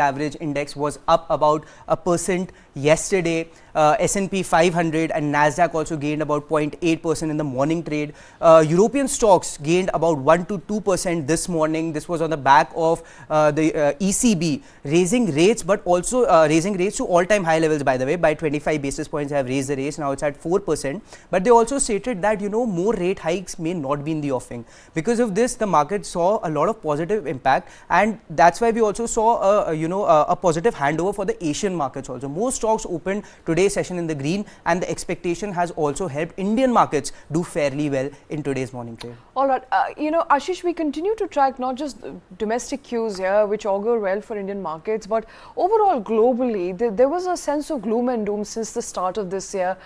average index was up about 1% yesterday. S&P 500 and Nasdaq also gained about 0.8% in the morning trade. European stocks gained about 1 to 2% this morning. This was on the back of the ECB raising rates, but also raising rates to all-time high levels, by the way. By 25 basis points have raised the rates. Now it's at 4%. But they also stated that, more rate hikes may not be in the offing. Because of this, the market saw a lot of positive impact, and that's why we also saw a positive handover for the Asian markets also. Most stocks opened today's session in the green, and the expectation has also helped Indian markets do fairly well in today's morning trade. All right, Ashish, we continue to track not just domestic cues here, which augur well for Indian markets, but overall globally, there was a sense of gloom and doom since the start of this year,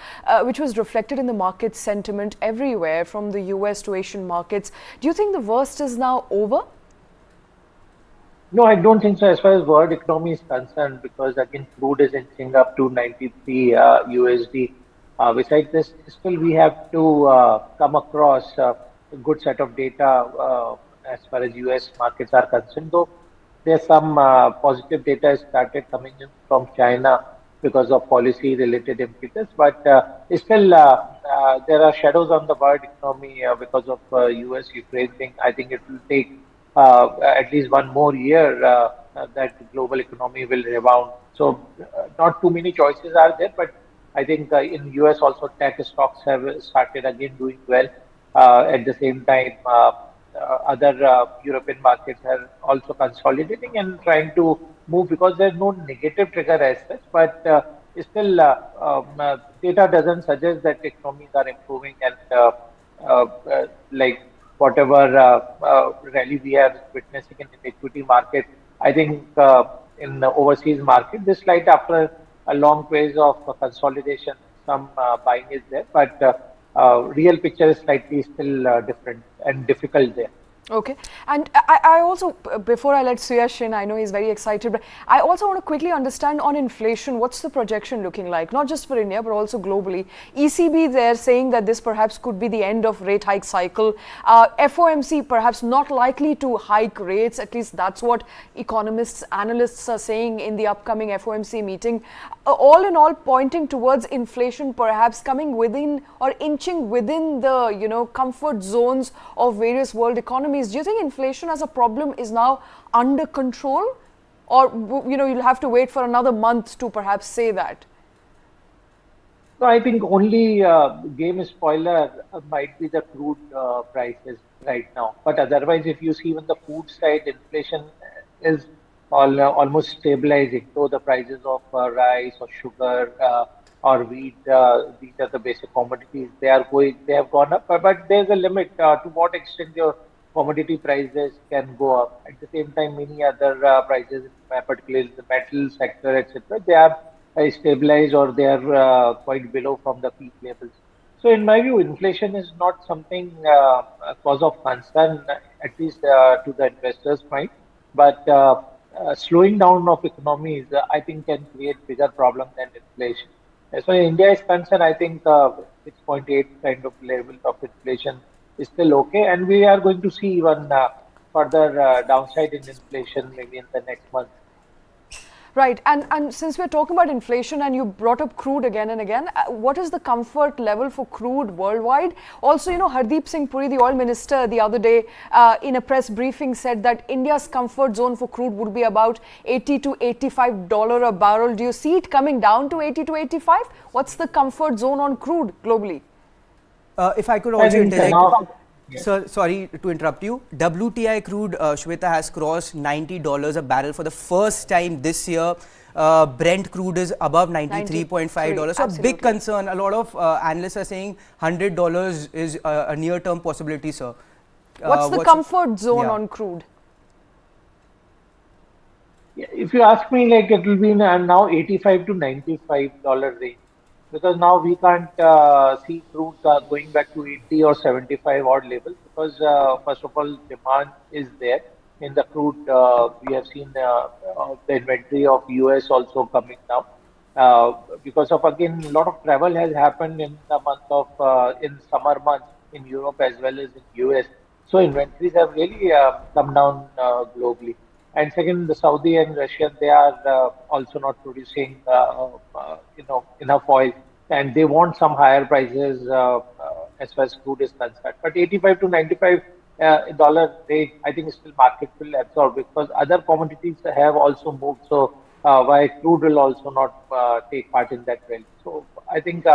which was reflected in the market sentiment everywhere, from the US to Asian markets. Do you think the worst is now over? No, I don't think so as far as world economy is concerned, because again, crude is inching up to 93 USD. Besides this, still we have to come across a good set of data as far as US markets are concerned, though there's some positive data started coming in from China because of policy related impetus, but still there are shadows on the world economy because of US-Ukraine thing. I think it will take at least one more year that the global economy will rebound. So not too many choices are there, but I think in US also tech stocks have started again doing well. At the same time, other European markets are also consolidating and trying to move, because there's no negative trigger as such, but still data doesn't suggest that economies are improving, and like whatever rally we are witnessing in the equity market, I think in the overseas market, this slide after a long phase of consolidation, some buying is there, but real picture is slightly still different and difficult there. Okay, and I also, before I let Suyash in, I know he's very excited, but I also want to quickly understand on inflation, what's the projection looking like, not just for India, but also globally. ECB, they're saying that this perhaps could be the end of rate hike cycle. FOMC perhaps not likely to hike rates, at least that's what economists, analysts are saying in the upcoming FOMC meeting. All in all, pointing towards inflation perhaps coming within or inching within the, comfort zones of various world economies. Do you think inflation as a problem is now under control, or you'll have to wait for another month to perhaps say that? No, I think only game spoiler might be the crude prices right now. But otherwise, if you see on the food side, inflation is almost stabilizing. So the prices of rice or sugar or wheat, these are the basic commodities. They have gone up, but there's a limit to what extent your commodity prices can go up. At the same time, many other prices, particularly the metal sector, etc., they are stabilized or they are quite below from the peak levels. So in my view, inflation is not something a cause of concern, at least to the investors' mind. But slowing down of economies, I think, can create bigger problem than inflation. As far as India is concerned, I think 6.8 kind of level of inflation is still okay, and we are going to see even further downside in inflation maybe in the next month. Right, and since we're talking about inflation and you brought up crude again and again, what is the comfort level for crude worldwide? Also, Hardeep Singh Puri, the oil minister, the other day in a press briefing said that India's comfort zone for crude would be about $80 to $85 a barrel. Do you see it coming down to 80 to 85? What's the comfort zone on crude globally? If I could also interject, sir, sorry to interrupt you. WTI crude, Shweta, has crossed $90 a barrel for the first time this year. Brent crude is above $93.5. So a big concern. A lot of analysts are saying $100 is a near-term possibility, sir. What's the comfort zone on crude? If you ask me, like, it will be now $85 to $95 range. Because now we can't see crude going back to 80 or 75 odd levels, because first of all, demand is there in the crude. We have seen the inventory of US also coming down because of, again, a lot of travel has happened in the month of in summer months in Europe as well as in US. So inventories have really come down globally. And second, the Saudi and Russia, they are also not producing, enough oil, and they want some higher prices as far as crude is concerned. But 85 to 95 dollar rate, I think still market will absorb because other commodities have also moved. So why crude will also not take part in that rally. So I think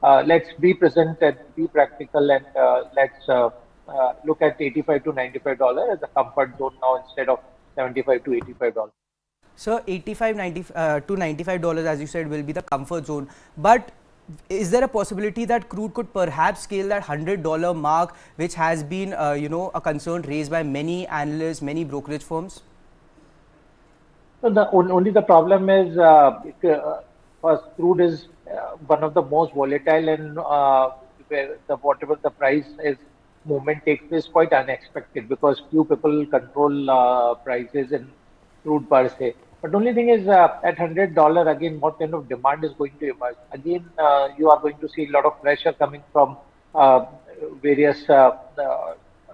let's be present and be practical, and let's look at 85 to 95 dollar as a comfort zone now instead of 75 to 85 dollars. So 85 90 to $95, as you said, will be the comfort zone. But is there a possibility that crude could perhaps scale that $100 mark, which has been, a concern raised by many analysts, many brokerage firms? So only the problem is first, crude is one of the most volatile, and where whatever the price is movement takes place quite unexpected because few people control prices in crude per se. But only thing is at $100 again, what kind of demand is going to emerge? Again, you are going to see a lot of pressure coming from various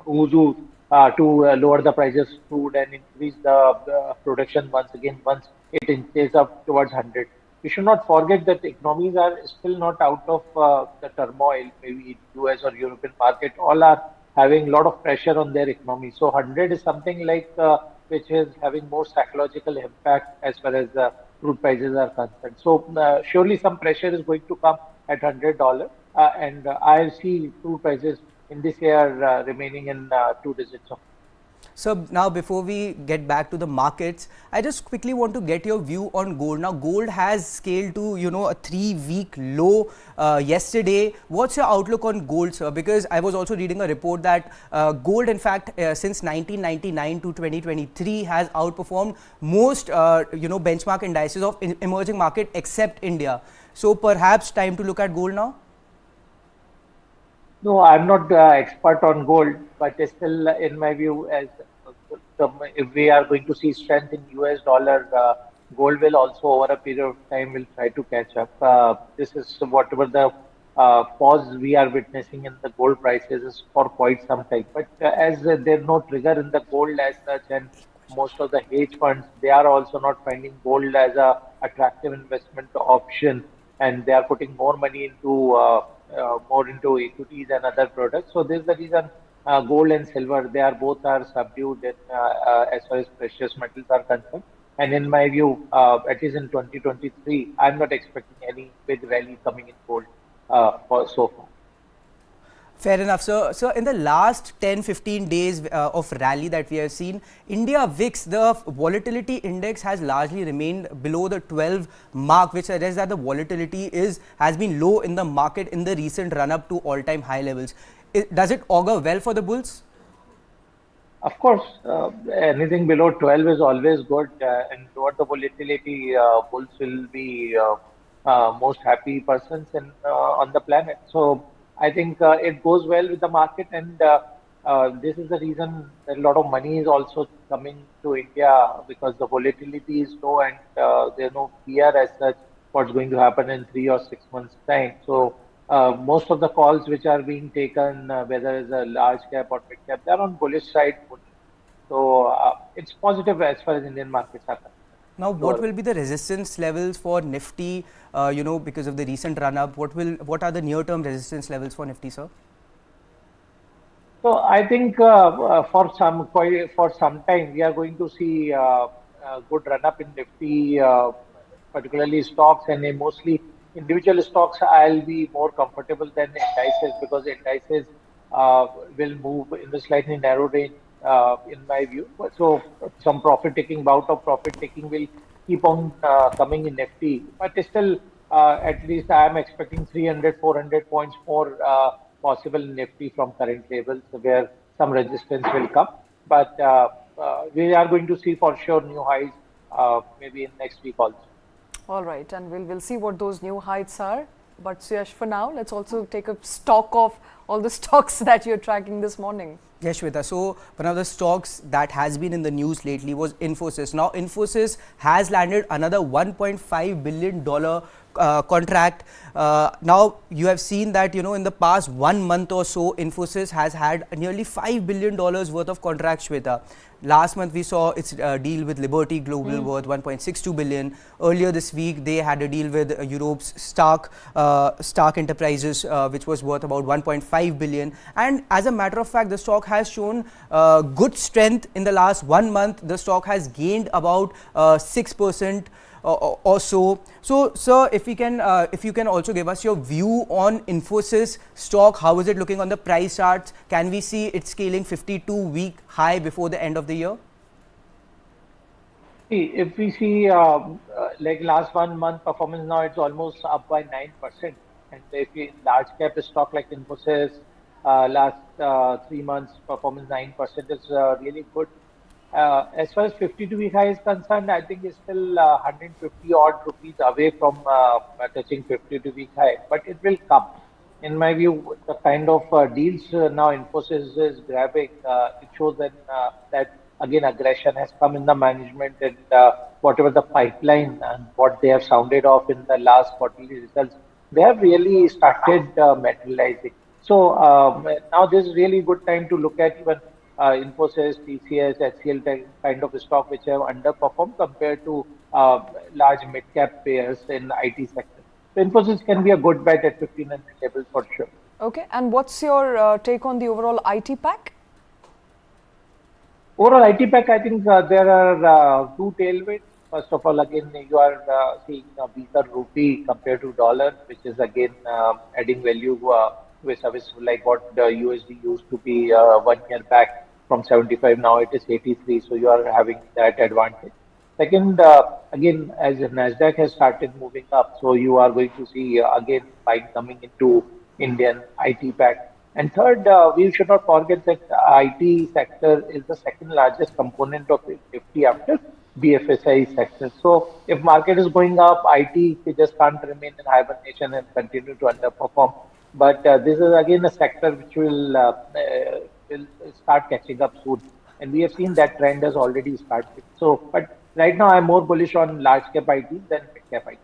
who's to lower the prices of crude and increase the production once again once it inches up towards 100. We should not forget that economies are still not out of the turmoil. Maybe US or European market all are having a lot of pressure on their economy. So 100 is something like which is having more psychological impact as far as crude prices are concerned. So surely some pressure is going to come at $100, and I see crude prices in this year remaining in two digits. So now, before we get back to the markets, I just quickly want to get your view on gold. Now, gold has scaled to, a 3-week low yesterday. What's your outlook on gold, sir? Because I was also reading a report that gold, in fact, since 1999 to 2023 has outperformed most, benchmark indices of emerging market except India. So perhaps time to look at gold now? No, I'm not expert on gold, but still, in my view, as if we are going to see strength in US dollar, gold will also, over a period of time, will try to catch up. This is whatever the pause we are witnessing in the gold prices is for quite some time. But as there's no trigger in the gold as such, and most of the hedge funds, they are also not finding gold as a attractive investment option, and they are putting more money into more into equities and other products. So this is the reason gold and silver, they are both are subdued in, as far as precious metals are concerned. And in my view, at least in 2023, I'm not expecting any big rally coming in gold for so far. Fair enough. So in the last 10-15 days of rally that we have seen, India VIX, the volatility index has largely remained below the 12 mark, which suggests that the volatility has been low in the market in the recent run up to all-time high levels. Does it augur well for the bulls? Of course, anything below 12 is always good, and lower the volatility, bulls will be most happy persons on the planet. So I think it goes well with the market, and this is the reason that a lot of money is also coming to India because the volatility is low, and there's no fear as such what's going to happen in 3 or 6 months' time. So most of the calls which are being taken, whether it's a large cap or mid cap, they're on bullish side. So it's positive as far as Indian markets are concerned. Now, what will be the resistance levels for Nifty, because of the recent run-up? What are the near-term resistance levels for Nifty, sir? So I think for some time we are going to see a good run-up in Nifty, particularly stocks, and mostly individual stocks. I'll be more comfortable than indices because indices will move in the slightly narrow range. In my view, so some bout of profit taking will keep on coming in Nifty, but still at least I am expecting 300-400 points more possible in Nifty from current levels where some resistance will come, but we are going to see for sure new highs maybe in next week also. All right, and we'll see what those new heights are. But Suyash, for now, let's also take a stock of all the stocks that you're tracking this morning. Yes, Shweta. So one of the stocks that has been in the news lately was Infosys. Now, Infosys has landed another $1.5 billion contract. Now you have seen that, you know, in the past 1 month or so, Infosys has had nearly $5 billion worth of contracts, Shweta. Last month we saw its deal with Liberty Global worth 1.62 billion. Earlier this week they had a deal with Europe's Stark Enterprises, which was worth about 1.5 billion. And as a matter of fact, the stock has shown good strength in the last 1 month. The stock has gained about 6% or so. So, sir, if you can also give us your view on Infosys stock, how is it looking on the price charts? Can we see it scaling 52-week high before the end of the year? See, if we see like last 1 month performance now, it's almost up by 9%. And if we large cap stock like Infosys, last 3 months performance 9% is really good. As far as 52-week high is concerned, I think it's still 150 odd rupees away from touching 52-week high, but it will come. In my view, the kind of deals now Infosys is grabbing, it shows that again aggression has come in the management, and whatever the pipeline and what they have sounded off in the last quarterly results, they have really started materializing. So now this is really good time to look at even Infosys, TCS, HCL kind of stock which have underperformed compared to large mid-cap players in IT sector. So Infosys can be a good bet at 1500 level for sure. Okay, and what's your take on the overall IT pack? Overall IT pack, I think there are two tailwinds. First of all, again, you are seeing a weaker rupee compared to dollar, which is again adding value with service like what the USD used to be 1 year back. From 75 now it is 83, so you are having that advantage. Second, again, as Nasdaq has started moving up, so you are going to see again buying coming into Indian IT pack. And third, we should not forget that IT sector is the second largest component of Nifty after BFSI sector. So if market is going up, IT just can't remain in hibernation and continue to underperform. But this is again a sector which will start catching up soon, and we have seen that trend has already started. So, but right now I'm more bullish on large cap IT than mid cap IT.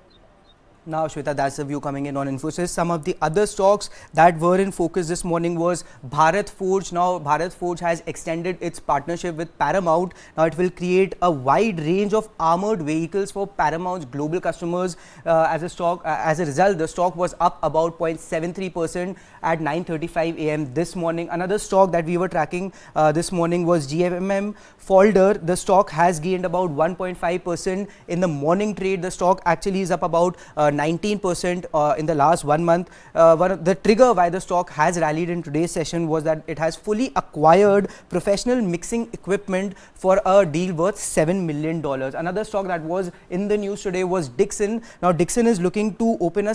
Now, Shweta, that's the view coming in on Infosys. Some of the other stocks that were in focus this morning was Bharat Forge. Now, Bharat Forge has extended its partnership with Paramount. Now, it will create a wide range of armored vehicles for Paramount's global customers. As a result, the stock was up about 0.73% at 9:35 a.m. this morning. Another stock that we were tracking this morning was GMM Folder. The stock has gained about 1.5% in the morning trade. The stock actually is up about 19% in the last 1 month. The trigger why the stock has rallied in today's session was that it has fully acquired professional mixing equipment for a deal worth $7 million. Another stock that was in the news today was Dixon. Now, Dixon is looking to open a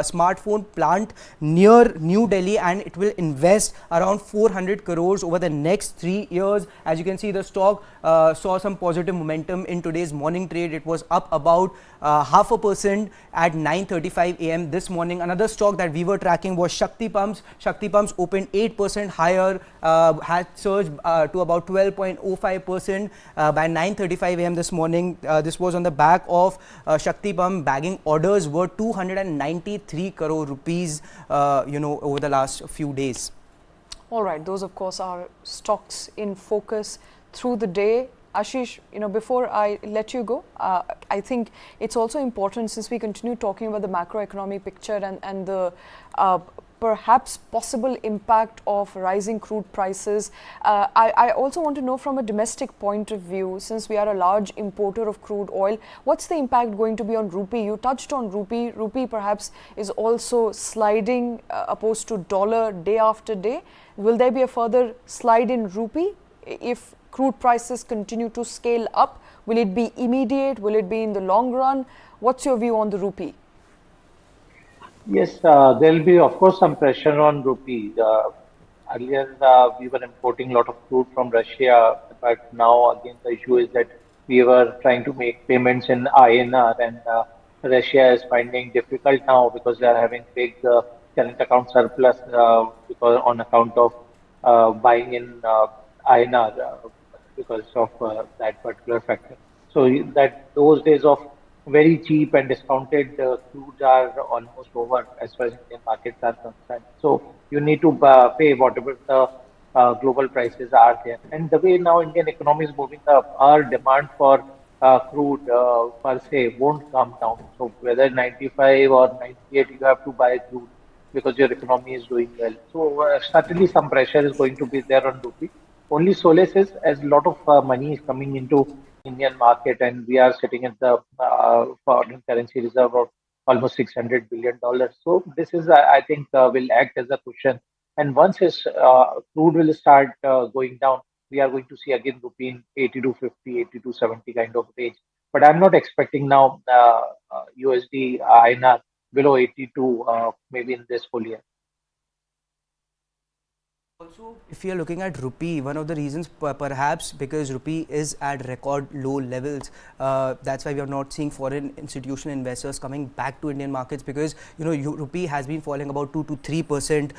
smartphone plant near New Delhi, and it will invest around 400 crores over the next 3 years. As you can see, the stock saw some positive momentum in today's morning trade. It was up about 0.5% at 9:35 a.m. this morning. Another stock that we were tracking was Shakti Pumps. Shakti Pumps opened 8% higher, had surged to about 12.05% by 9:35 a.m. this morning. This was on the back of Shakti Pump bagging orders worth 293 crore rupees, over the last few days. All right, those of course are stocks in focus through the day. Ashish, before I let you go, I think it's also important, since we continue talking about the macroeconomic picture and the perhaps possible impact of rising crude prices. I also want to know from a domestic point of view, since we are a large importer of crude oil, what's the impact going to be on rupee? You touched on rupee. Rupee perhaps is also sliding opposed to dollar day after day. Will there be a further slide in rupee if crude prices continue to scale up? Will it be immediate? Will it be in the long run? What's your view on the rupee? Yes, there will be, of course, some pressure on rupee. Earlier, we were importing a lot of crude from Russia, but now again the issue is that we were trying to make payments in INR, and Russia is finding difficult now because they are having big current account surplus because on account of buying in INR because of that particular factor. So that those days of very cheap and discounted crudes are almost over as far as Indian markets are concerned. So you need to pay whatever the global prices are there. And the way now Indian economy is moving up, our demand for crude per se won't come down. So whether 95 or 98, you have to buy crude because your economy is doing well. So certainly some pressure is going to be there on rupee. Only solace is as a lot of money is coming into Indian market, and we are sitting at the foreign currency reserve of almost $600 billion. So this is, I think, will act as a cushion. And once his crude will start going down, we are going to see again rupee in 80 to 50, 80 to 70 kind of range. But I'm not expecting now USD INR below 82 maybe in this full year. Also, if you are looking at rupee, one of the reasons perhaps because rupee is at record low levels, that's why we are not seeing foreign institutional investors coming back to Indian markets, because rupee has been falling about 2 to 3%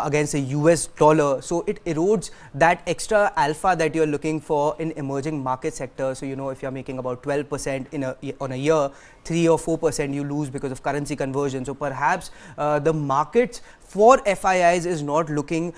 against the US dollar. So it erodes that extra alpha that you're looking for in emerging market sectors. So if you're making about 12% on a year, 3 or 4% you lose because of currency conversion. So perhaps the markets for FIIs is not looking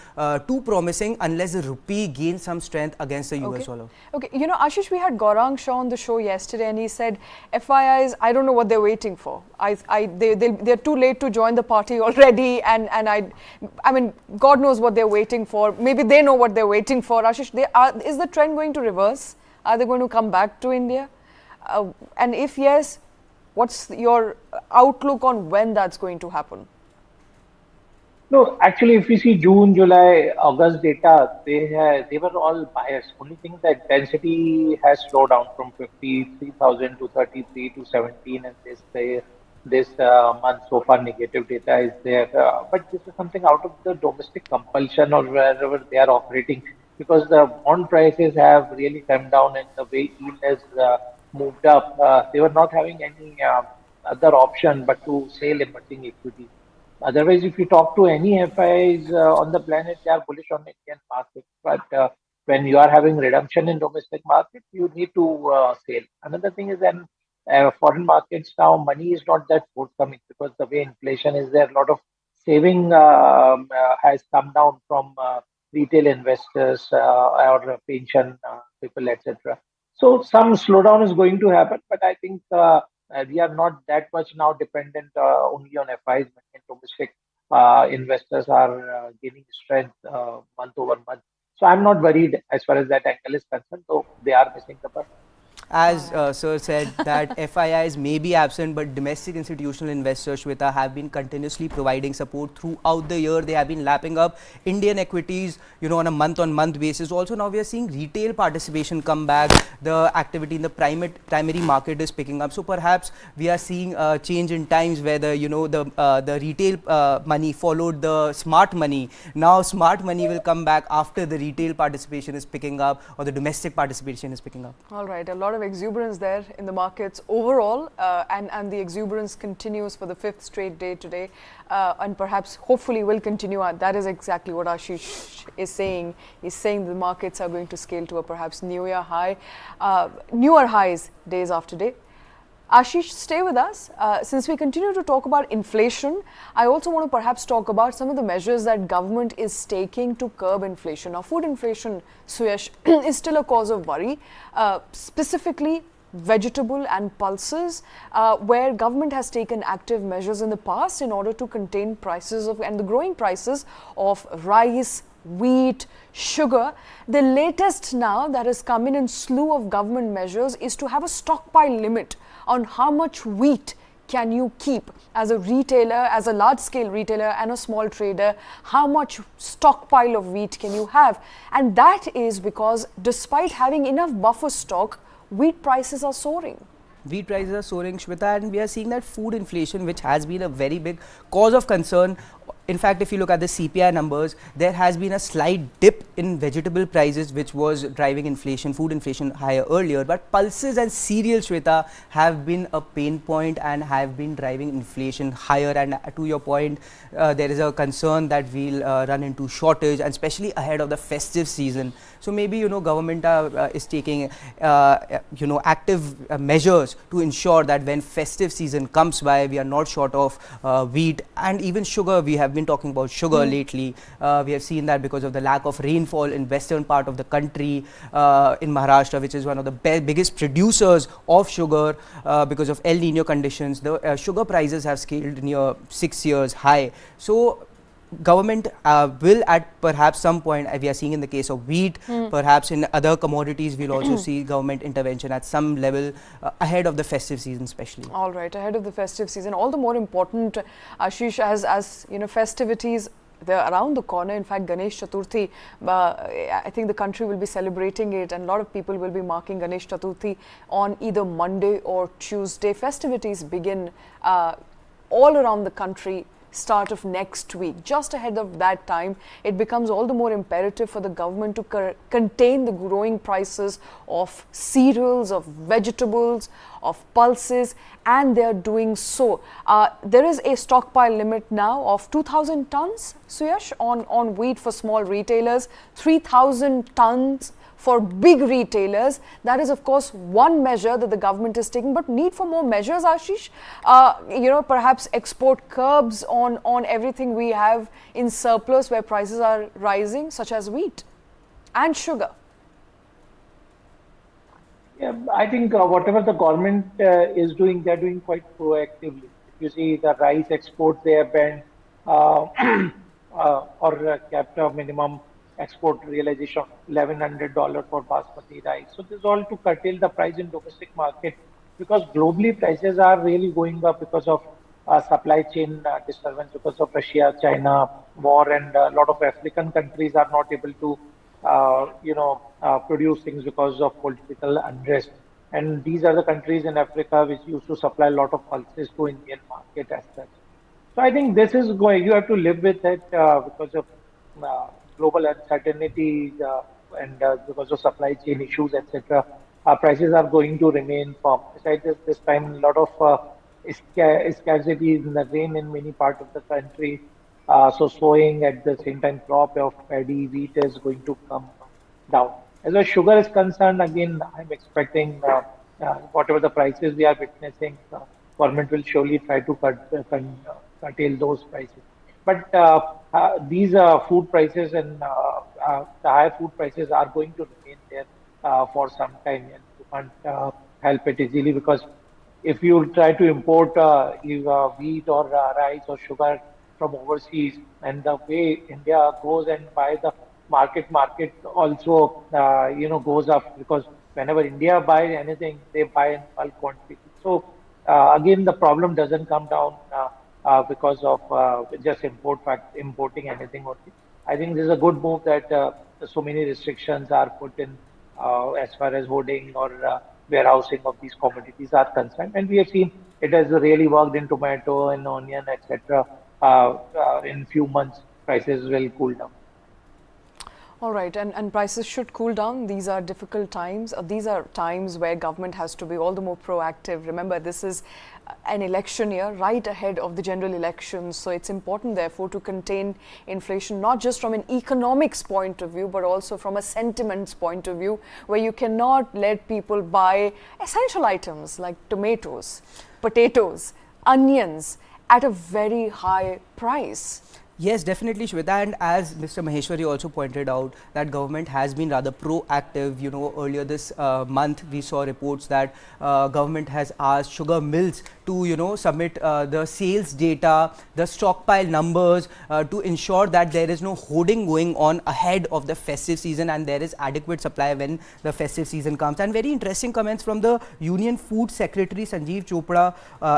too promising unless the rupee gains some strength against the US dollar. Okay, Ashish, we had Gaurang Shah on the show yesterday, and he said FIIs, I don't know what they're waiting for. They're too late to join the party already, and I mean, God knows what they're waiting for. Maybe they know what they're waiting for. Ashish, is the trend going to reverse? Are they going to come back to India? And if yes, what's your outlook on when that's going to happen? No, actually, if you see June, July, August data, they were all biased. Only thing that density has slowed down from 53,000 to 33 to 17, and this month so far negative data is there. But this is something out of the domestic compulsion or wherever they are operating, because the bond prices have really come down and the way yield has moved up. They were not having any other option but to sell emerging equity. Otherwise, if you talk to any FIs on the planet, they are bullish on the Indian market. But when you are having redemption in domestic market, you need to sell. Another thing is that foreign markets now, money is not that forthcoming because the way inflation is there, a lot of saving has come down from retail investors or pension people, etc. So some slowdown is going to happen, but I think we are not that much now dependent only on FIs. And domestic investors are gaining strength month over month. So I'm not worried as far as that angle is concerned, though they are missing the bus. As Sir said, that FIIs may be absent, but domestic institutional investors, Shweta, have been continuously providing support throughout the year. They have been lapping up Indian equities, on a month-on-month basis. Also, now we are seeing retail participation come back. The activity in the primary market is picking up. So perhaps we are seeing a change in times where the retail money followed the smart money. Now smart money will come back after the retail participation is picking up or the domestic participation is picking up. All right, a lot of exuberance there in the markets overall, and the exuberance continues for the 5th straight day today, and perhaps hopefully will continue on. That is exactly what Ashish is saying. He's saying the markets are going to scale to a perhaps newer highs days after day. Ashish, stay with us. Since we continue to talk about inflation, I also want to perhaps talk about some of the measures that government is taking to curb inflation. Now, food inflation, Suyash, is still a cause of worry, specifically vegetable and pulses, where government has taken active measures in the past in order to contain prices and the growing prices of rice, wheat, sugar. The latest now that has come in slew of government measures is to have a stockpile limit on how much wheat can you keep as a retailer, as a large-scale retailer and a small trader. How much stockpile of wheat can you have? And that is because despite having enough buffer stock, wheat prices are soaring. Wheat prices are soaring, Shweta, and we are seeing that food inflation, which has been a very big cause of concern. In fact, if you look at the CPI numbers, there has been a slight dip in vegetable prices, which was driving inflation, food inflation higher earlier, but pulses and cereals, Shweta, have been a pain point and have been driving inflation higher. And to your point, there is a concern that we'll run into shortage, and especially ahead of the festive season. So maybe, government is taking, active measures to ensure that when festive season comes by, we are not short of wheat and even sugar. We have been talking about sugar lately. We have seen that because of the lack of rainfall in western part of the country, in Maharashtra, which is one of the biggest producers of sugar, because of El Nino conditions, the sugar prices have scaled near 6 years high. So government will at perhaps some point, we are seeing in the case of wheat, perhaps in other commodities, we'll also see government intervention at some level ahead of the festive season especially. All right, ahead of the festive season, all the more important, Ashish, as festivities, they're around the corner. In fact, Ganesh Chaturthi, I think the country will be celebrating it, and a lot of people will be marking Ganesh Chaturthi on either Monday or Tuesday. Festivities begin all around the country start of next week. Just ahead of that time, it becomes all the more imperative for the government to contain the growing prices of cereals, of vegetables, of pulses, and they are doing so. There is a stockpile limit now of 2,000 tons, Suyash, on wheat for small retailers, 3,000 tons for big retailers. That is, of course, one measure that the government is taking, but need for more measures, Ashish. Perhaps export curbs on everything we have in surplus where prices are rising, such as wheat and sugar. Yeah, I think whatever the government is doing, they're doing quite proactively. If you see the rice exports, they have banned or kept a minimum export realization of $1,100 for basmati rice. So this is all to curtail the price in domestic market, because globally prices are really going up because of supply chain disturbance, because of Russia-China war, and a lot of African countries are not able to produce things because of political unrest. And these are the countries in Africa which used to supply a lot of pulses to Indian market as such. So I think this is going, you have to live with it because of global uncertainty and because of supply chain issues, etc. Prices are going to remain firm. Besides this time, a lot of scarcity in the rain in many parts of the country. So sowing, at the same time crop of paddy, wheat is going to come down. As far as sugar is concerned, again, I'm expecting whatever the prices we are witnessing, government will surely try to curtail those prices. But these food prices and the higher food prices are going to remain there for some time, and you can't help it easily, because if you try to import wheat or rice or sugar from overseas, and the way India goes and buy the market also goes up, because whenever India buys anything, they buy in bulk quantity. So again, the problem doesn't come down because of just importing anything. I think this is a good move that so many restrictions are put in as far as hoarding or warehousing of these commodities are concerned, and we have seen it has really worked in tomato and onion, etc. In few months, prices will cool down. All right, and prices should cool down. These are difficult times. These are times where government has to be all the more proactive. Remember, this is an election year right ahead of the general elections. So it's important, therefore, to contain inflation, not just from an economics point of view, but also from a sentiments point of view, where you cannot let people buy essential items like tomatoes, potatoes, onions at a very high price. Yes, definitely, Shweta. And as Mr. Maheshwari also pointed out, that government has been rather proactive. Earlier this month, we saw reports that government has asked sugar mills to, submit the sales data, the stockpile numbers to ensure that there is no hoarding going on ahead of the festive season, and there is adequate supply when the festive season comes. And very interesting comments from the Union Food Secretary Sanjeev Chopra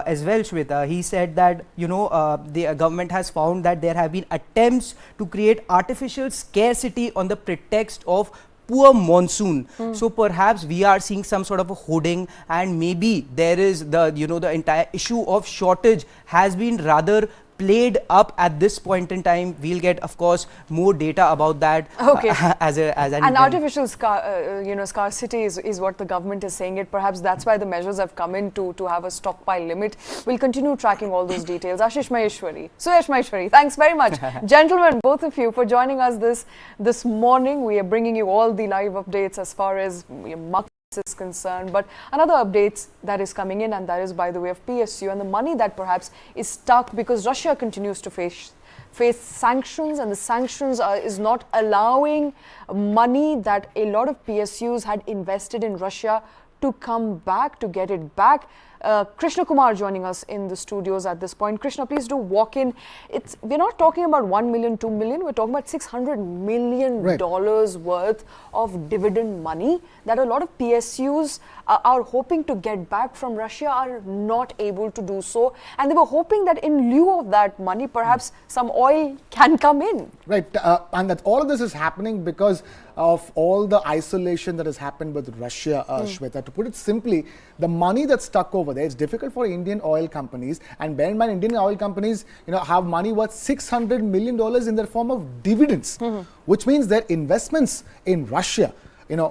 as well, Shweta. He said that, the government has found that there have been attempts to create artificial scarcity on the pretext of poor monsoon. So perhaps we are seeing some sort of a hoarding, and maybe there is the entire issue of shortage has been rather played up at this point in time. We'll get, of course, more data about that. Okay. As an and artificial scarcity is what the government is saying it. Perhaps that's why the measures have come in to have a stockpile limit. We'll continue tracking all those details. Ashish Maheshwari, Suyash Maheshwari, thanks very much. Gentlemen, both of you, for joining us this morning. We are bringing you all the live updates as far as markets is concerned, but another update that is coming in, and that is by the way of PSU and the money that perhaps is stuck because Russia continues to face sanctions, and the sanctions is not allowing money that a lot of PSUs had invested in Russia to come back, to get it back. Krishna Kumar joining us in the studios at this point. Krishna, please do walk in. We're not talking about 1 million, 2 million. We're talking about $600 million worth of dividend money that a lot of PSUs are hoping to get back from Russia, are not able to do so. And they were hoping that in lieu of that money, perhaps some oil can come in. Right. And that all of this is happening because of all the isolation that has happened with Russia, Shweta. To put it simply, the money that's stuck over there, it's difficult for Indian oil companies, and bear in mind, Indian oil companies, have money worth $600 million in the form of dividends, which means their investments in Russia,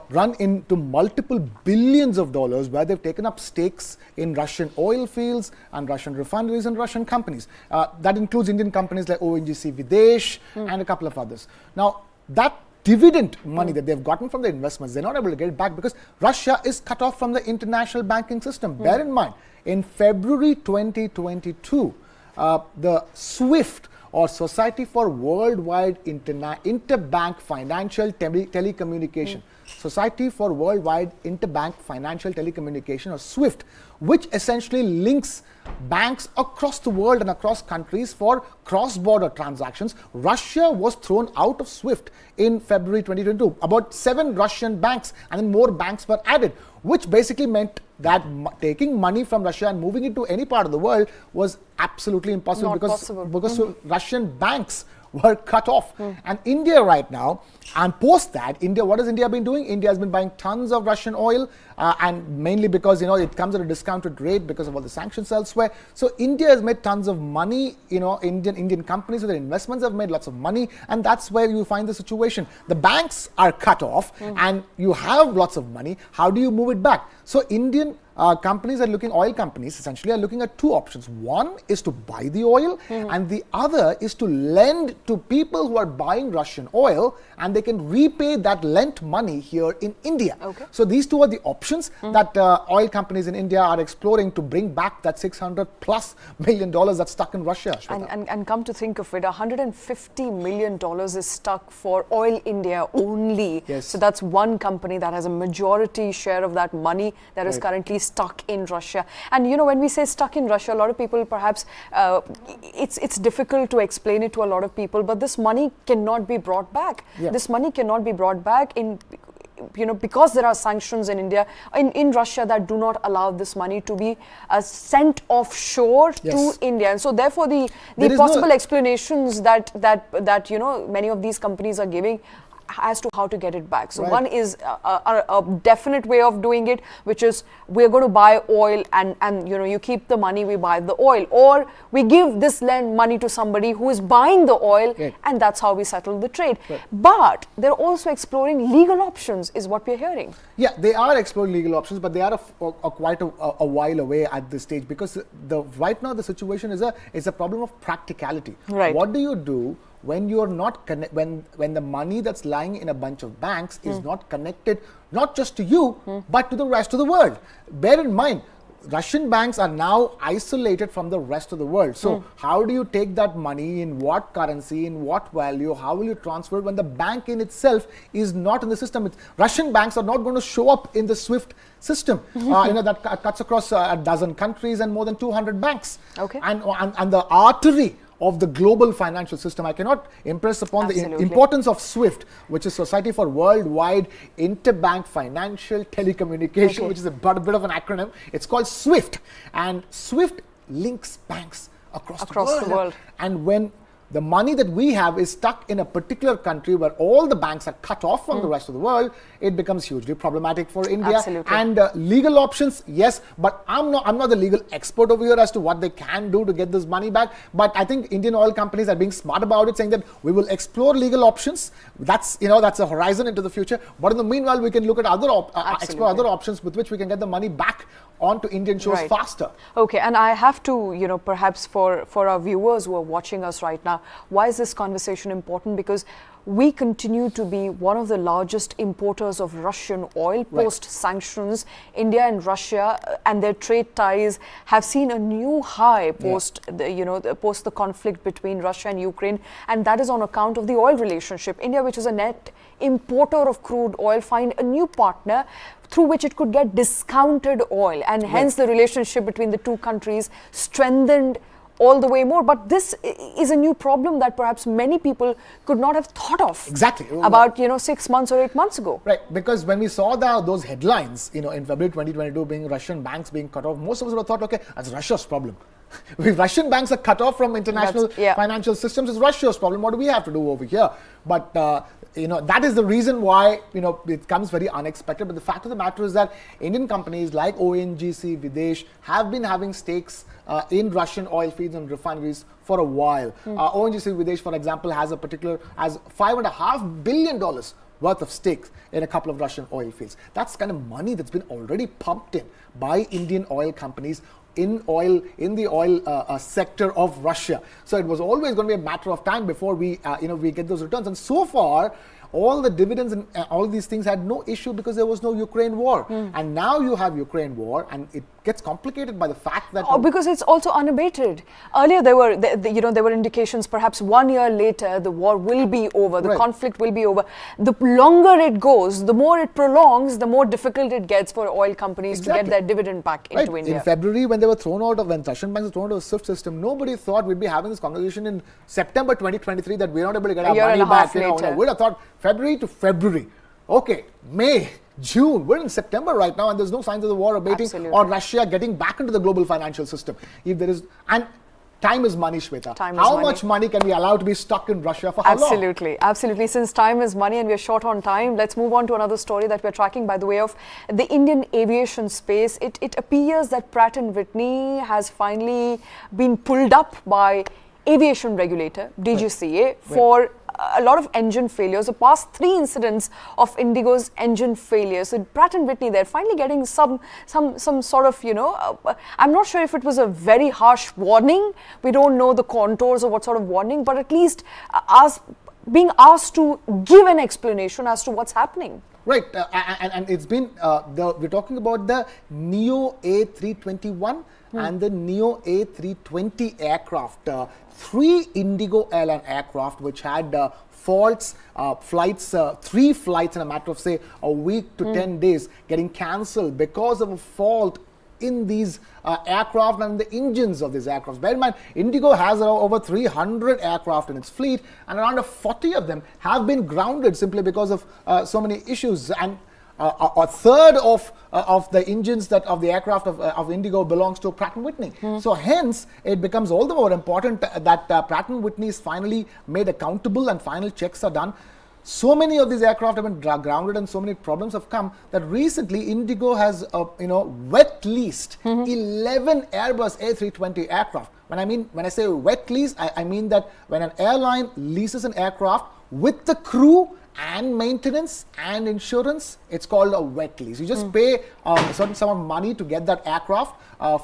run into multiple billions of dollars, where they've taken up stakes in Russian oil fields and Russian refineries and Russian companies. That includes Indian companies like ONGC Videsh and a couple of others. Now, that dividend money that they've gotten from the investments, they're not able to get it back because Russia is cut off from the international banking system. Bear in mind, in February 2022, the SWIFT, or Society for Worldwide Interbank Financial Telecommunication, Society for Worldwide Interbank Financial Telecommunication, or SWIFT, which essentially links banks across the world and across countries for cross-border transactions. Russia was thrown out of SWIFT in February 2022. About 7 Russian banks and then more banks were added, which basically meant that taking money from Russia and moving it to any part of the world was absolutely impossible, because Russian banks were cut off. And India right now, and post that, what has India been doing? India has been buying tons of Russian oil, and mainly because it comes at a discounted rate because of all the sanctions elsewhere. So India has made tons of money. Indian companies with their investments have made lots of money, and that's where you find the situation. The banks are cut off, and you have lots of money. How do you move it back? So Indian companies oil companies essentially are looking at 2 options. One is to buy the oil, and the other is to lend to people who are buying Russian oil, and they can repay that lent money here in India. So these 2 are the options that oil companies in India are exploring to bring back that $600+ million that's stuck in Russia. And come to think of it, $150 million is stuck for Oil India only. So that's one company that has a majority share of that money that is currently stuck in Russia. And when we say stuck in Russia, a lot of people perhaps it's difficult to explain it to a lot of people, but this money cannot be brought back. This money cannot be brought back because there are sanctions in India, in Russia, that do not allow this money to be sent offshore to India. And so therefore the possible explanations that many of these companies are giving as to how to get it back. So one is a definite way of doing it, which is we're going to buy oil and you keep the money, we buy the oil, or we give this money to somebody who is buying the oil, and that's how we settle the trade. But they're also exploring legal options, is what we're hearing. Yeah, they are exploring legal options, but they are quite a while away at this stage, because right now the situation is a problem of practicality. What do you do when you're not when the money that's lying in a bunch of banks is not connected, not just to you, but to the rest of the world? Bear in mind, Russian banks are now isolated from the rest of the world. So how do you take that money, in what currency, in what value, how will you transfer it when the bank in itself is not in the system? Russian banks are not going to show up in the SWIFT system, that cuts across a dozen countries and more than 200 banks. And the artery of the global financial system. I cannot impress upon the importance of SWIFT, which is Society for Worldwide Interbank Financial Telecommunication, which is a bit of an acronym. It's called SWIFT, and SWIFT links banks across the world. And when the money that we have is stuck in a particular country where all the banks are cut off from the rest of the world, it becomes hugely problematic for India. Absolutely. And legal options, yes, but I'm not the legal expert over here as to what they can do to get this money back. But I think Indian oil companies are being smart about it, saying that we will explore legal options. That's a horizon into the future. But in the meanwhile, we can look at explore other options with which we can get the money back onto Indian shores faster. Okay, and I have to, perhaps for our viewers who are watching us right now, why is this conversation important? Because we continue to be one of the largest importers of Russian oil post-sanctions. India and Russia and their trade ties have seen a new high post the conflict between Russia and Ukraine, and that is on account of the oil relationship. India, which is a net importer of crude oil, find a new partner through which it could get discounted oil, and hence the relationship between the two countries strengthened all the way more. But this is a new problem that perhaps many people could not have thought of about 6 months or 8 months ago. Right, because when we saw those headlines, in February 2022, being Russian banks being cut off, most of us would have thought, okay, that's Russia's problem. If Russian banks are cut off from international financial systems, it's Russia's problem. What do we have to do over here? But that is the reason why it comes very unexpected. But the fact of the matter is that Indian companies like ONGC, Videsh have been having stakes in Russian oil fields and refineries for a while. ONGC Videsh, for example, has $5.5 billion worth of stakes in a couple of Russian oil fields. That's kind of money that's been already pumped in by Indian oil companies in the oil sector of Russia. So it was always going to be a matter of time before we get those returns. And so far, all the dividends and all these things had no issue because there was no Ukraine war. And now you have Ukraine war, and it gets complicated by the fact that because it's also unabated. Earlier there were indications perhaps 1 year later the war will be over, the conflict will be over. The longer it goes, the more it prolongs, the more difficult it gets for oil companies to get their dividend back into India. In February, when when Russian banks were thrown out of the SWIFT system, nobody thought we'd be having this conversation in September 2023 that we're not able to get our money back. We'd have thought February to February. Okay, May, June, we're in September right now, and there's no signs of the war abating or Russia getting back into the global financial system. If there is, and time is money, Shweta. How much money can we allow to be stuck in Russia for how long? Absolutely. Since time is money and we're short on time, let's move on to another story that we're tracking by the way of the Indian aviation space. It appears that Pratt Whitney has finally been pulled up by aviation regulator, DGCA, for a lot of engine failures. The past 3 incidents of Indigo's engine failures. So Pratt Whitney, they're finally getting some sort of, I'm not sure if it was a very harsh warning. We don't know the contours of what sort of warning, but at least being asked to give an explanation as to what's happening. Right, and it's been, we're talking about the Neo A321 and the Neo A320 aircraft. 3 Indigo airline aircraft which had faults, 3 flights in a matter of say a week to 10 days getting cancelled because of a fault in these aircraft and the engines of these aircraft. Bear in mind, Indigo has over 300 aircraft in its fleet, and around 40 of them have been grounded simply because of so many issues. And a third of the engines of the aircraft of Indigo belongs to Pratt Whitney. So hence, it becomes all the more important that Pratt Whitney is finally made accountable and final checks are done. So many of these aircraft have been grounded and so many problems have come that recently Indigo has wet leased 11 Airbus A320 aircraft. When I say wet lease, I mean that when an airline leases an aircraft with the crew and maintenance and insurance, it's called a wet lease. You just pay a certain sum of money to get that aircraft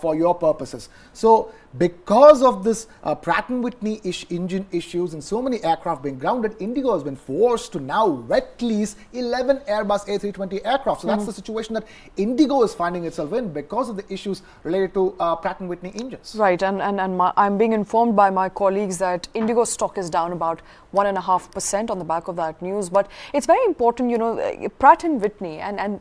for your purposes. So because of this Pratt Whitney engine issues and so many aircraft being grounded, Indigo has been forced to now wet lease 11 Airbus A320 aircraft. So that's the situation that Indigo is finding itself in because of the issues related to Pratt Whitney engines. Right, and I'm being informed by my colleagues that Indigo stock is down about 1.5% on the back of that news. But it's very important, Pratt Whitney and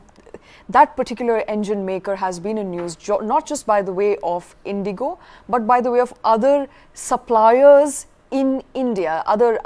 that particular engine maker has been in news, not just by the way of Indigo, but by the way of other suppliers in India, other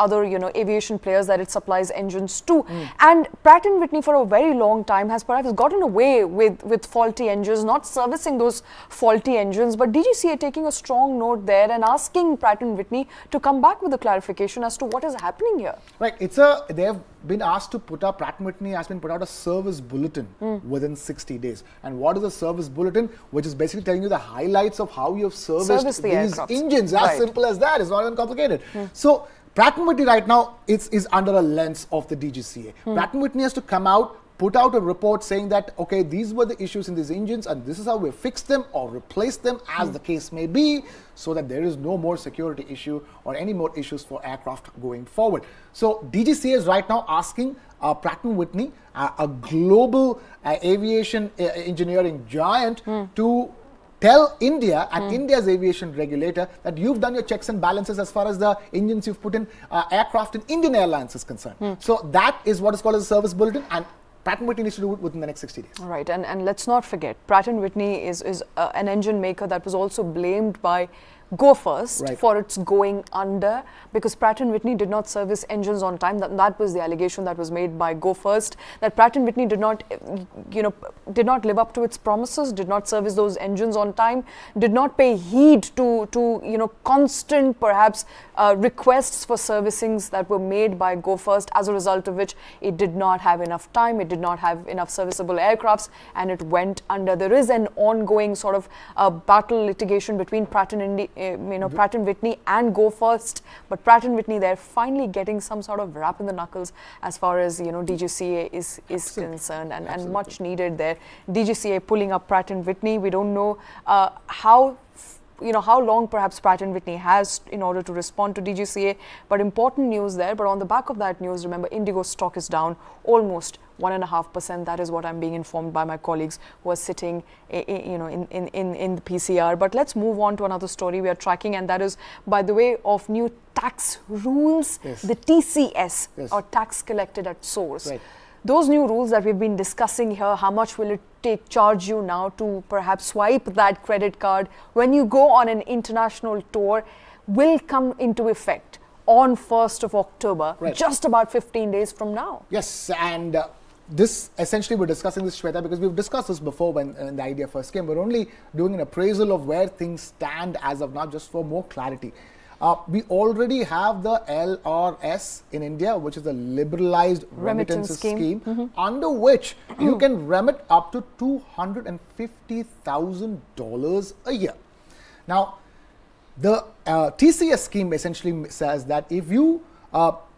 aviation players that it supplies engines to. And Pratt & Whitney for a very long time has perhaps gotten away with faulty engines, not servicing those faulty engines. But DGCA taking a strong note there and asking Pratt & Whitney to come back with a clarification as to what is happening here. Right. They have been asked to put up, Pratt & Whitney has been put out a service bulletin within 60 days. And what is a service bulletin? Which is basically telling you the highlights of how you have serviced these engines. As simple as that. It's not even complicated. So Pratt & Whitney right now is under a lens of the DGCA. Pratt & Whitney has to come out, put out a report saying that, okay, these were the issues in these engines and this is how we fixed them or replaced them as the case may be, so that there is no more security issue or any more issues for aircraft going forward. So DGCA is right now asking Pratt & Whitney, a global aviation engineering giant, to tell India and India's aviation regulator that you've done your checks and balances as far as the engines you've put in aircraft in Indian Airlines is concerned. So that is what is called as a service bulletin, and Pratt & Whitney needs to do it within the next 60 days. Right, and let's not forget, Pratt & Whitney is an engine maker that was also blamed by Govt for its going under, because Pratt & Whitney did not service engines on time. That was the allegation that was made by Govt, that Pratt & Whitney did not live up to its promises, did not service those engines on time, did not pay heed to constant perhaps requests for servicings that were made by Govt, as a result of which it did not have enough time, it did not have enough serviceable aircrafts, and it went under. There is an ongoing sort of battle litigation between Pratt & Whitney and Govt, but Pratt & Whitney, they're finally getting some sort of rap in the knuckles as far as DGCA is concerned, and much needed there. DGCA pulling up Pratt & Whitney. We don't know how long perhaps Pratt & Whitney has in order to respond to DGCA, but important news there. But on the back of that news, remember, Indigo stock is down almost 1.5%. That is what I'm being informed by my colleagues who are sitting in the PCR. But let's move on to another story we are tracking, and that is by the way of new tax rules, the TCS, or tax collected at source. Right. Those new rules that we've been discussing here, how much will it charge you now to perhaps swipe that credit card when you go on an international tour, will come into effect on 1st of October, just about 15 days from now. Yes, and this essentially we're discussing this, Shweta, because we've discussed this before when the idea first came. We're only doing an appraisal of where things stand as of now, just for more clarity. We already have the LRS in India, which is the liberalized remittance scheme, under which you can remit up to $250,000 a year. Now, the TCS scheme essentially says that if you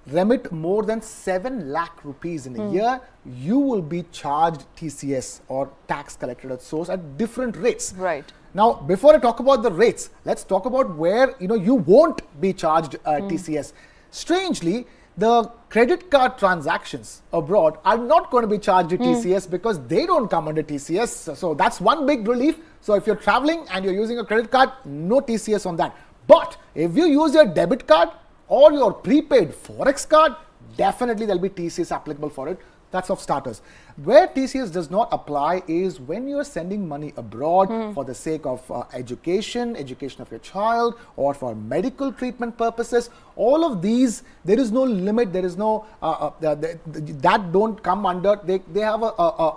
remit more than 7 lakh rupees in a year, you will be charged TCS, or tax collected at source, at different rates. Right. Now, before I talk about the rates, let's talk about where you won't be charged TCS. Strangely, the credit card transactions abroad are not going to be charged TCS because they don't come under TCS. So that's one big relief. So if you're traveling and you're using a credit card, no TCS on that. But if you use your debit card or your prepaid Forex card, definitely there'll be TCS applicable for it. That's of starters. Where TCS does not apply is when you're sending money abroad for the sake of education of your child, or for medical treatment purposes. All of these, there is no limit, there is no, that don't come under, they have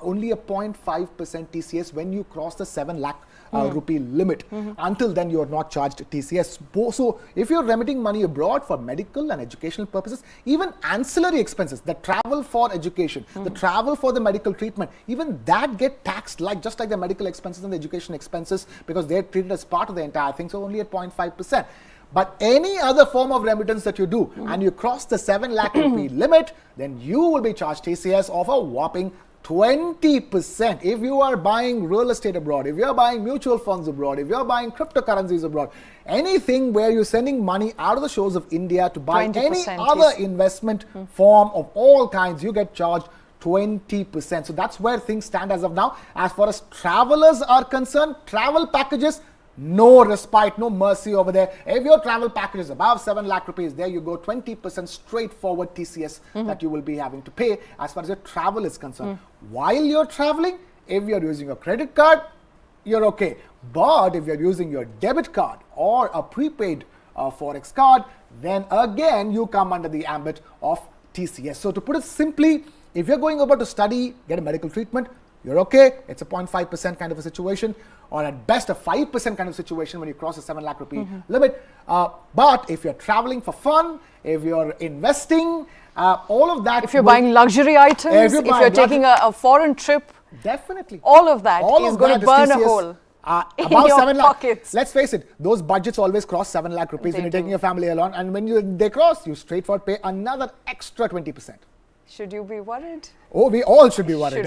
only a 0.5% TCS when you cross the 7 lakh rupee limit. Until then, you are not charged TCS. So if you're remitting money abroad for medical and educational purposes, even ancillary expenses, the travel for education, the travel for the medical treatment, even that get taxed just like the medical expenses and the education expenses, because they're treated as part of the entire thing, so only at 0.5%. But any other form of remittance that you do and you cross the 7 lakh rupee limit, then you will be charged TCS of a whopping 20%. If you are buying real estate abroad, if you are buying mutual funds abroad, if you are buying cryptocurrencies abroad, anything where you're sending money out of the shores of India to buy any other investment form of all kinds, you get charged 20%. So that's where things stand as of now. As far as travelers are concerned, travel packages, no respite, no mercy over there. If your travel package is above 7 lakh rupees, there you go, 20% straightforward TCS that you will be having to pay as far as your travel is concerned. While you're traveling, if you're using a credit card, you're okay. But if you're using your debit card or a prepaid a Forex card, then again you come under the ambit of TCS. So to put it simply, if you're going over to study, get a medical treatment, you're okay. It's a 0.5% kind of a situation, or at best a 5% kind of situation when you cross the 7 lakh rupee limit. But if you're traveling for fun, if you're investing, all of that. If you're buying luxury items, if you're taking a foreign trip, definitely. all of that is going to burn a hole. About your 7 lakh. pockets. Let's face it, those budgets always cross 7 lakh rupees when you're taking your family along, and when they cross, you straightforward pay another extra 20%. Should you be worried? Oh, we all should be worried.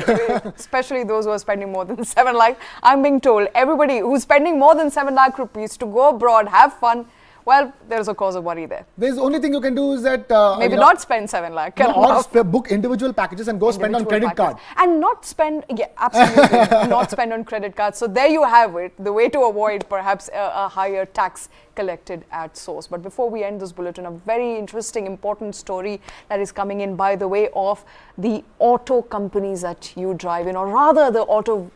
Especially those who are spending more than 7 lakh. I'm being told everybody who's spending more than 7 lakh rupees to go abroad, have fun, well, there's a cause of worry there. The only thing you can do is that maybe not spend 7 lakh. Or book individual packages and go spend on credit card. And not spend, yeah, absolutely, not spend on credit cards. So there you have it, the way to avoid perhaps a higher tax collected at source. But before we end this bulletin, a very interesting, important story that is coming in by the way of the auto companies that you drive in, or rather the auto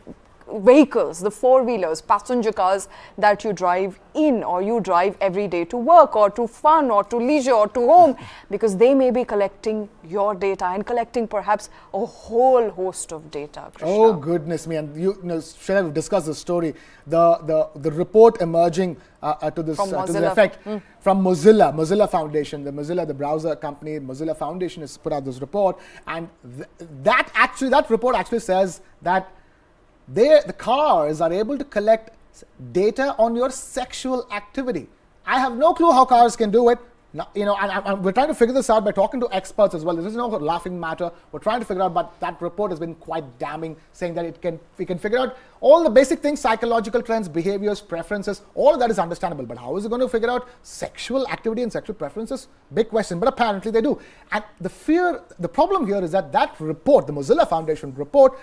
vehicles, the four-wheelers, passenger cars that you drive in, or you drive every day to work or to fun or to leisure or to home, because they may be collecting your data and collecting perhaps a whole host of data. Krishna. Oh goodness me, and you know, should have discussed the story. The report emerging to this effect from Mozilla Foundation, the browser company, Mozilla Foundation has put out this report, and that report actually says that the cars are able to collect data on your sexual activity. I have no clue how cars can do it. Now, you know, and we're trying to figure this out by talking to experts as well. This is no laughing matter. We're trying to figure out, but that report has been quite damning, saying that we can figure out all the basic things, psychological trends, behaviors, preferences, all of that is understandable. But how is it going to figure out sexual activity and sexual preferences? Big question, but apparently they do. And the problem here is that report, the Mozilla Foundation report,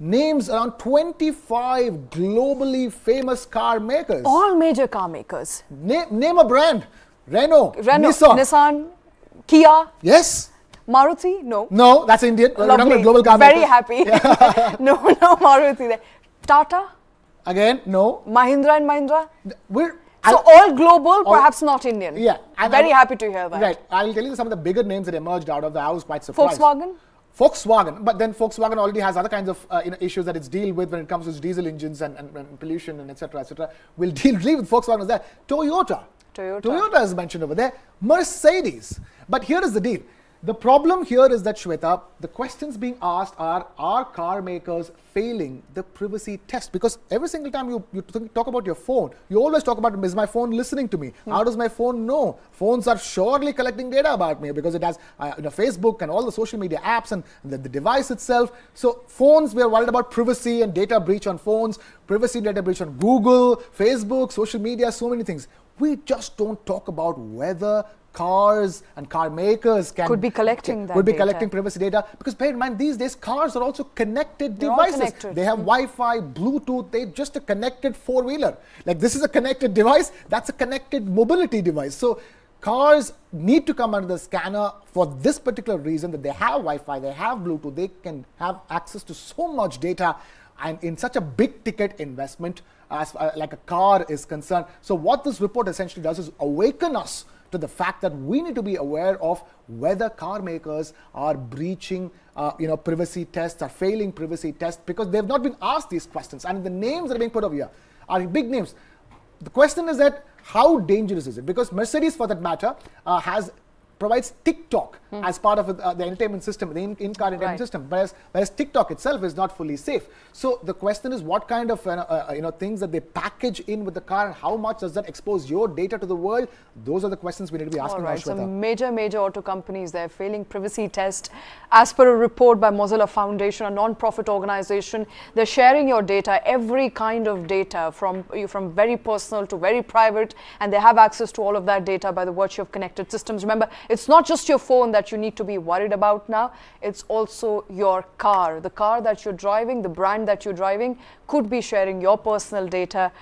names around 25 globally famous car makers. All major car makers. Name a brand. Renault, Nissan, Kia. Yes. Maruti? No. No, that's Indian. Lovely. Global car Very makers. happy. Yeah. no Maruti there. Tata? Again, no. Mahindra and Mahindra? All global, perhaps not Indian. Yeah. Very happy to hear that. Right. I'll tell you some of the bigger names that emerged out of that. I was quite surprised. Volkswagen, but then Volkswagen already has other kinds of issues that it's deal with when it comes to diesel engines and pollution and etc. etc. We'll deal with Volkswagen as that. Toyota is mentioned over there. Mercedes. But here is the deal. The problem here is that, Shweta, the questions being asked are car makers failing the privacy test? Because every single time you talk about your phone, you always talk about, is my phone listening to me? How does my phone know? Phones are surely collecting data about me because it has Facebook and all the social media apps and the device itself. So phones, we are worried about privacy and data breach on phones, privacy data breach on Google, Facebook, social media, so many things. We just don't talk about whether cars and car makers could be collecting privacy data, because bear in mind, these days cars are also connected devices. They have Wi-Fi, Bluetooth. They're just a connected four-wheeler. Like, this is a connected device, that's a connected mobility device. So cars need to come under the scanner for this particular reason, that they have Wi-Fi, they have Bluetooth, they can have access to so much data, and in such a big ticket investment as like a car is concerned. So what this report essentially does is awaken us to the fact that we need to be aware of whether car makers are breaching privacy tests, are failing privacy tests, because they've not been asked these questions, and the names that are being put over here are big names. The question is that how dangerous is it? Because Mercedes, for that matter, provides TikTok as part of the entertainment system, the in-car entertainment system, whereas TikTok itself is not fully safe. So the question is, what kind of things that they package in with the car, and how much does that expose your data to the world? Those are the questions we need to be asking. All right, so major auto companies, they're failing privacy test. As per a report by Mozilla Foundation, a non-profit organization, they're sharing your data, every kind of data, from very personal to very private, and they have access to all of that data by the virtue of connected systems. Remember, it's not just your phone that you need to be worried about now, it's also your car. The car that you're driving, the brand that you're driving, could be sharing your personal data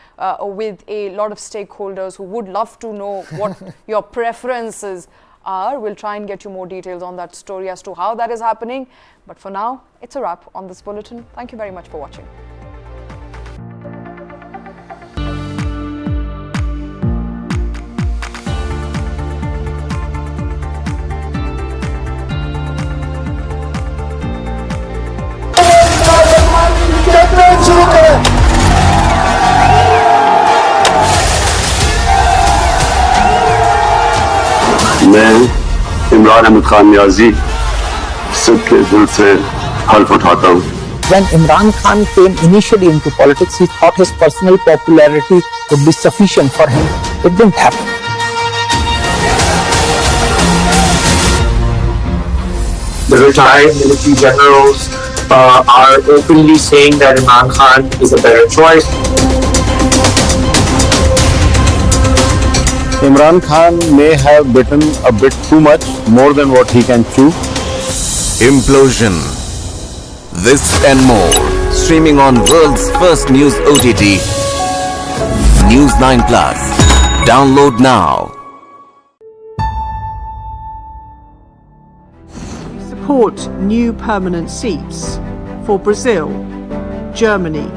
with a lot of stakeholders who would love to know what your preferences are. We'll try and get you more details on that story as to how that is happening. But for now, it's a wrap on this bulletin. Thank you very much for watching. मैं इमरान अहमद खान नियाजी सबके दिल से हल्फ उठाता हूँ. When Imran Khan came initially into politics, he thought his personal popularity would be sufficient for him. It didn't happen. The retired military generals are openly saying that Imran Khan is a better choice. Imran Khan may have bitten a bit too much, more than what he can chew. Implosion. This and more. Streaming on world's first news OTT. News 9 Plus. Download now. Support new permanent seats for Brazil, Germany,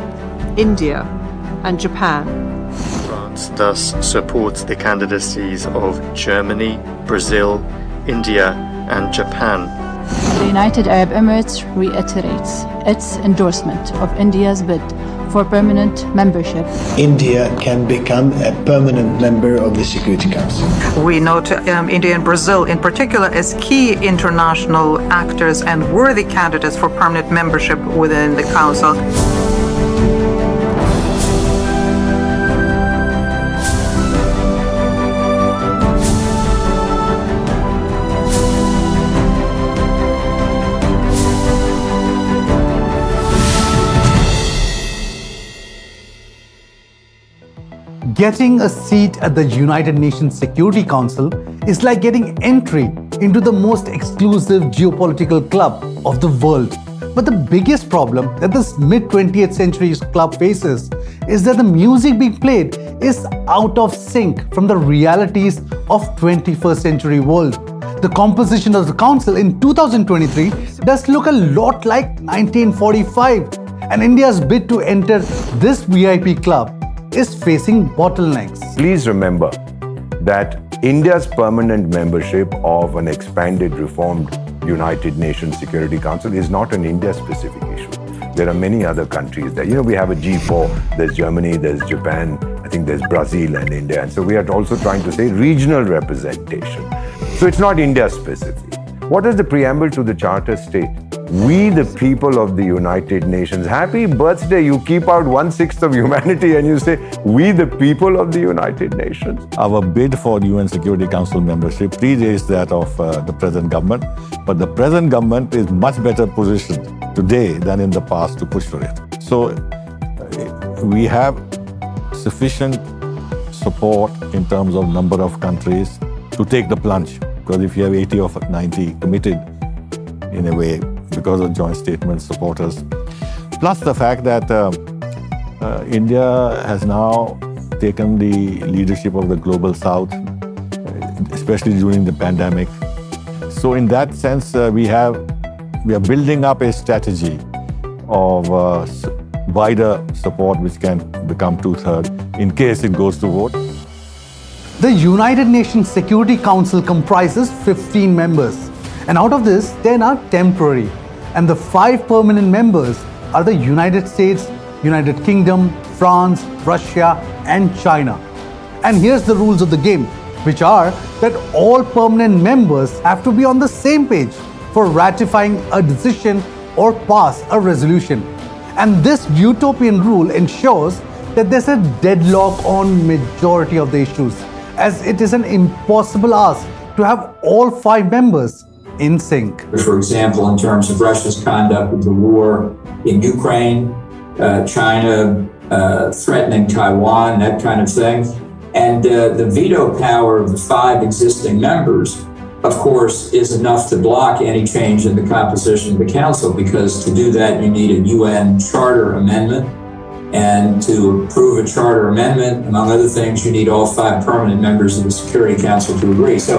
India and Japan. France thus supports the candidacies of Germany, Brazil, India and Japan. The United Arab Emirates reiterates its endorsement of India's bid for permanent membership. India can become a permanent member of the Security Council. We note India and Brazil in particular as key international actors and worthy candidates for permanent membership within the Council. Getting a seat at the United Nations Security Council is like getting entry into the most exclusive geopolitical club of the world. But the biggest problem that this mid-20th century club faces is that the music being played is out of sync from the realities of 21st century world. The composition of the council in 2023 does look a lot like 1945, and India's bid to enter this VIP club is facing bottlenecks. Please remember that India's permanent membership of an expanded, reformed United Nations Security Council is not an India-specific issue. There are many other countries there. You know, we have a G4, there's Germany, there's Japan, I think there's Brazil and India. And so we are also trying to say regional representation. So it's not India-specific. What does the preamble to the Charter state? We, the people of the United Nations. Happy birthday. You keep out 1/6 of humanity and you say, we, the people of the United Nations. Our bid for UN Security Council membership predates that of the present government. But the present government is much better positioned today than in the past to push for it. So we have sufficient support in terms of number of countries to take the plunge. Because if you have 80 or 90 committed in a way, because of joint statement supporters, plus the fact that India has now taken the leadership of the global south, especially during the pandemic. So in that sense, we are building up a strategy of wider support which can become 2/3 in case it goes to vote. The United Nations Security Council comprises 15 members, and out of this, 10 are temporary, and the 5 permanent members are the United States, United Kingdom, France, Russia, and China. And here's the rules of the game, which are that all permanent members have to be on the same page for ratifying a decision or pass a resolution. And this utopian rule ensures that there's a deadlock on majority of the issues, as it is an impossible ask to have all 5 members in sync. For example, in terms of Russia's conduct of the war in Ukraine, China threatening Taiwan, that kind of thing. And the veto power of the 5 existing members, of course, is enough to block any change in the composition of the council, because to do that, you need a UN charter amendment. And to approve a charter amendment, among other things, you need all 5 permanent members of the Security Council to agree. So